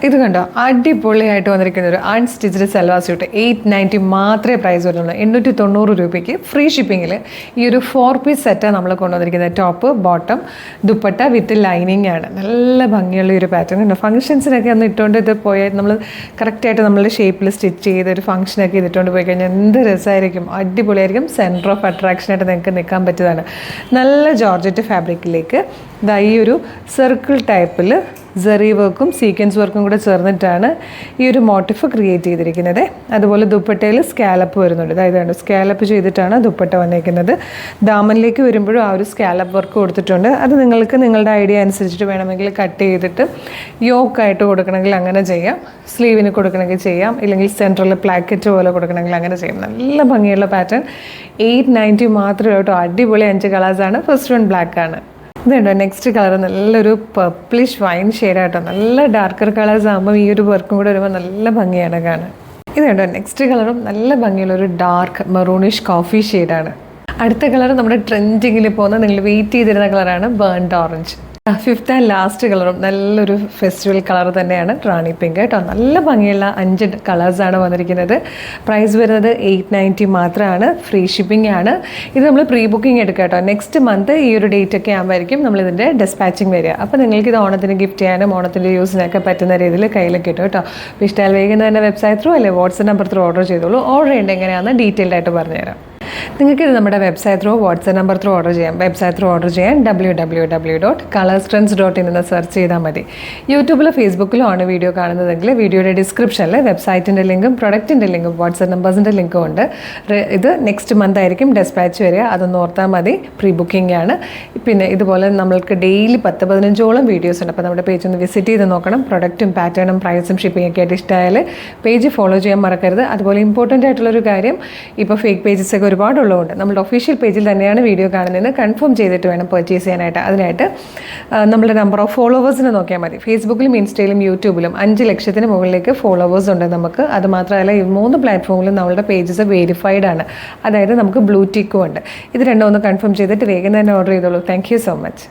ഇത് കണ്ടോ, അടിപൊളിയായിട്ട് വന്നിരിക്കുന്ന ഒരു അൺസ്റ്റിച്ച്ഡ് സൽവാർ സ്യൂട്ട് 890 മാത്രമേ പ്രൈസ് വരുന്നുള്ളൂ. 890 രൂപയ്ക്ക് ഫ്രീ ഷിപ്പിങ്ങിൽ ഈ ഒരു 4 പീസ് സെറ്റാണ് നമ്മൾ കൊണ്ടുവന്നിരിക്കുന്നത്. Top, bottom, dupatta with lining ആണ്. നല്ല ഭംഗിയുള്ള ഒരു പാറ്റേൺ ഉണ്ട്. ഫംഗ്ഷൻസിനൊക്കെ ഒന്ന് ഇട്ടുകൊണ്ട് ഇത് പോയാൽ നമ്മൾ കറക്റ്റായിട്ട് നമ്മളുടെ ഷേപ്പിൽ സ്റ്റിച്ച് ചെയ്ത് ഒരു ഫംഗ്ഷനൊക്കെ ഇതിട്ടുകൊണ്ട് പോയി കഴിഞ്ഞാൽ എന്ത് രസമായിരിക്കും, അടിപൊളിയായിരിക്കും. സെൻറ്റർ ഓഫ് അട്രാക്ഷനായിട്ട് നിങ്ങൾക്ക് നിൽക്കാൻ പറ്റിയതാണ്. നല്ല ജോർജറ്റ് ഫാബ്രിക്കിലേക്ക് ഈ ഒരു സർക്കിൾ ടൈപ്പിൽ സെറി വർക്കും സീക്വൻസ് വർക്കും കൂടെ ചേർന്നിട്ടാണ് ഈ ഒരു മോട്ടിഫ് ക്രിയേറ്റ് ചെയ്തിരിക്കുന്നത്. അതുപോലെ ദുപ്പട്ടയിൽ സ്കാലപ്പ് വരുന്നുണ്ട്. അതായത് സ്കാലപ്പ് ചെയ്തിട്ടാണ് ദുപ്പട്ട വന്നിരിക്കുന്നത്. ദാമനിലേക്ക് വരുമ്പോഴും ആ ഒരു സ്കാലപ്പ് വർക്ക് കൊടുത്തിട്ടുണ്ട്. അത് നിങ്ങൾക്ക് നിങ്ങളുടെ ഐഡിയ അനുസരിച്ചിട്ട് വേണമെങ്കിൽ കട്ട് ചെയ്തിട്ട് യോക്കായിട്ട് കൊടുക്കണമെങ്കിൽ അങ്ങനെ ചെയ്യാം, സ്ലീവിന് കൊടുക്കണമെങ്കിൽ ചെയ്യാം, ഇല്ലെങ്കിൽ സെൻറ്ററിൽ പ്ലാക്കറ്റ് പോലെ കൊടുക്കണമെങ്കിൽ അങ്ങനെ ചെയ്യാം. നല്ല ഭംഗിയുള്ള പാറ്റേൺ. 890 മാത്രമേ കേട്ടോ. അടിപൊളി 5 കളേഴ്സാണ്. ഫസ്റ്റ് വൺ ബ്ലാക്ക് ആണ്. ഇതുണ്ടോ, നെക്സ്റ്റ് കളർ നല്ലൊരു പർപ്പിളിഷ് വൈൻ ഷെയ്ഡായിട്ടോ. നല്ല ഡാർക്കർ കളേഴ്സ് ആകുമ്പോൾ ഈ ഒരു വർക്കും കൂടെ വരുമ്പോൾ നല്ല ഭംഗിയാണ് കാണാൻ. ഇതുണ്ടോ, നെക്സ്റ്റ് കളറും നല്ല ഭംഗിയുള്ള ഒരു ഡാർക്ക് മെറൂണിഷ് കോഫി ഷെയ്ഡാണ്. അടുത്ത കളർ നമ്മുടെ ട്രെൻഡിങ്ങിൽ പോകുന്ന നിങ്ങൾ വെയിറ്റ് ചെയ്തിരുന്ന കളറാണ് burned orange. Fifth and last കളറും നല്ലൊരു ഫെസ്റ്റിവൽ കളർ തന്നെയാണ്, റാണി പിങ്ക് കേട്ടോ. നല്ല ഭംഗിയുള്ള 5 കളേഴ്സാണ് വന്നിരിക്കുന്നത്. പ്രൈസ് വരുന്നത് 890 മാത്രമാണ്. ഫ്രീ ഷിപ്പിംഗ് ആണ്. ഇത് നമ്മൾ പ്രീ ബുക്കിംഗ് എടുക്കുക കേട്ടോ. നെക്സ്റ്റ് മന്ത് ഈ ഒരു ഡേറ്റ് ഒക്കെ ആകുമ്പോഴായിരിക്കും നമ്മളിതിൻ്റെ ഡിസ്പാച്ചിങ് വരിക. അപ്പോൾ നിങ്ങൾക്ക് ഇത് ഓണത്തിന് ഗിഫ്റ്റ് ചെയ്യാനും ഓണത്തിൻ്റെ യൂസിനൊക്കെ പറ്റുന്ന രീതിയിൽ കയ്യിലേക്ക് കിട്ടും കേട്ടോ. അപ്പോൾ ഇഷ്ടമായാൽ വേഗം തന്നെ വെബ്സൈറ്റ് ത്രൂ അല്ലെങ്കിൽ വാട്സ്ആപ്പ് നമ്പർ ത്രൂ ഓർഡർ ചെയ്തോളൂ. ഓർഡർ ചെയ്യേണ്ടത് എങ്ങനെയാണെന്ന് ഡീറ്റെയിൽഡ് ആയിട്ട് പറഞ്ഞുതരാം. നിങ്ങൾക്കിത് നമ്മുടെ website through WhatsApp number through order ചെയ്യാം. വെബ്സൈറ്റ് ത്രൂ ഓർഡർ ചെയ്യാൻ www.colorstrends.in എന്ന് സെർച്ച് ചെയ്താൽ മതി. യൂട്യൂബിലോ ഫേസ്ബുക്കിലോ ആണ് വീഡിയോ കാണുന്നതെങ്കിൽ വീഡിയോയുടെ ഡിസ്ക്രിപ്ഷനിൽ വെബ്സൈറ്റിൻ്റെ ലിങ്കും പ്രൊഡക്റ്റിൻ്റെ ലിങ്കും വാട്സ്ആപ്പ് നമ്പേഴ്സിൻ്റെ ലിങ്കും ഉണ്ട്. ഇത് നെക്സ്റ്റ് മന്ത് ആയിരിക്കും ഡിസ്പാച്ച് വരിക. അതൊന്ന് ഓർത്താൽ മതി. പ്രീ ബുക്കിംഗ് ആണ്. പിന്നെ ഇതുപോലെ നമ്മൾക്ക് ഡെയിലി 10-15ഓളം വീഡിയോസ് ഉണ്ട്. അപ്പോൾ നമ്മുടെ പേജ് ഒന്ന് വിസിറ്റ് ചെയ്ത് നോക്കണം. പ്രൊഡക്റ്റും പാറ്റേണും പ്രൈസും ഷിപ്പിംഗ് ഒക്കെ ആയിട്ട് ഇഷ്ടമായാൽ പേജ് ഫോളോ ചെയ്യാൻ മറക്കരുത്. അതുപോലെ ഇമ്പോർട്ടൻ്റ് ആയിട്ടുള്ളൊരു കാര്യം, ഇപ്പോൾ ഫേക്ക് പേജസ് ഒക്കെ ഒരുപാടുള്ളതുകൊണ്ട് നമ്മുടെ ഒഫീഷ്യൽ പേജിൽ തന്നെയാണ് വീഡിയോ കാണുന്നതെന്ന് കൺഫേം ചെയ്തിട്ട് വേണം പർച്ചേസ് ചെയ്യാനായിട്ട്. അതിനായിട്ട് നമ്മുടെ നമ്പർ ഓഫ് ഫോളോവേഴ്സിനെ നോക്കിയാൽ മതി. ഫേസ്ബുക്കിലും ഇൻസ്റ്റയിലും യൂട്യൂബിലും 5 ലക്ഷത്തിന് മുകളിലേക്ക് ഫോളോവേഴ്സ് ഉണ്ട് നമുക്ക്. അതുമാത്രമല്ല ഈ 3 പ്ലാറ്റ്ഫോമിലും നമ്മളുടെ പേജസ് വെരിഫൈഡ് ആണ്. അതായത് നമുക്ക് ബ്ലൂ ടിക്കും ഉണ്ട്. ഇത് രണ്ടും ഒന്ന് കൺഫേം ചെയ്തിട്ട് വേഗം തന്നെ ഓർഡർ ചെയ്തോളൂ. Thank you so much.